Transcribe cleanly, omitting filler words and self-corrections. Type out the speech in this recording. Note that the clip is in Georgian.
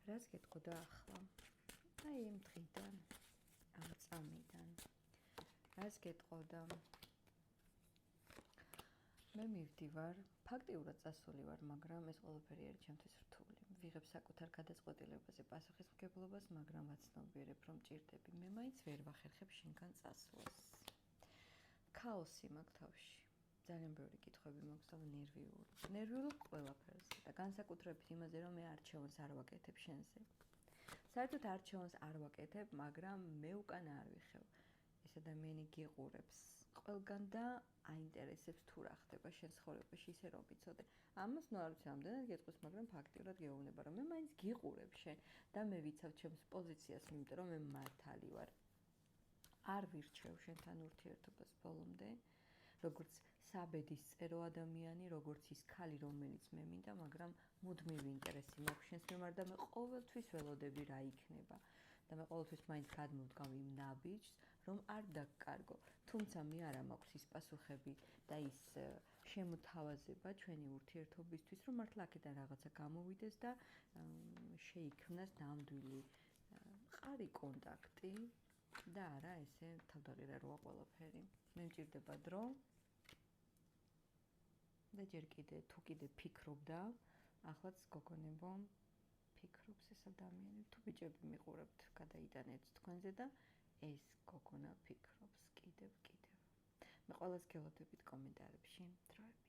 რას გეტყოდა ახლა? აი იმ დღიდან, ამ წამიდან. რას გეტყოდა? მე მივდივარ, ფაქტიურად წასული ვარ, მაგრამ ეს ყველაფერი არის ჩემთვის რთული. ვიღებ საკუთარ გადაწყვეტილებაზე პასუხისმგებლობას, მაგრამ ვაცნობიერებ, რომ ჭირდები. მე მაინც ვერ ვახერხებ შინგან წასვლას. ქაოსი მაქვს თავში. ძალიან ბევრი კითხვები მაქვს და ნერვიულობ ყველაფერზე და განსაკუთრებით იმაზე, რომ მე არჩევანს არ ვაკეთებ შენზე. საერთოდ არჩევანს არ ვაკეთებ, მაგრამ მე უკან არ ვიხევ. ეს ადამიანი გიყურებს ყველგან და აინტერესებს თუ რა ხდება შენ ცხოვრებაში ისე რომ ვიცოდე. ამას ნუ არ ვიცი ამდენად გეტყვის, მაგრამ ფაქტიურად გეუბნება, რომ მე მაინც გიყურებ შენ და მე ვიცავ ჩემს პოზიციას, იმიტომ რომ მე მართალი ვარ. არ ვირჩევ შენთან ურთიერთობას ბოლომდე. როგორც საბედისწერო ადამიანი, როგორც ის ქალი, რომელიც მე მინდა, მაგრამ მუდმივი ინტერესი მაქვს შენს მიმართ და მე ყოველთვის ველოდები რა იქნება. და მე ყოველთვის მაინც გადმოვდგავ იმ ნაბიჯს, რომ არ დაგკარგო. თუმცა მე არა მაქვს ის პასუხები და ის შემოთავაზება ჩვენი ურთიერთობისთვის, რომ მართლა აქედან რაღაცა გამოვიდეს და შეიქმნას ნამდვილი მყარი კონტაქტი და არა ესე თავდაღირებაა ყველაფერი. მე მჭირდება დრო და ჯერ კიდე თუ კიდე ფიქრობდა, ახლაც გოგონებო ფიქრობს ეს ადამიანი, თუ ბიჭები მიყურებთ, გადაიტანეთ თქვენზე და ეს გოგონა ფიქრობს კიდევ. მე ყველას გელოდებით კომენტარებში. დროებით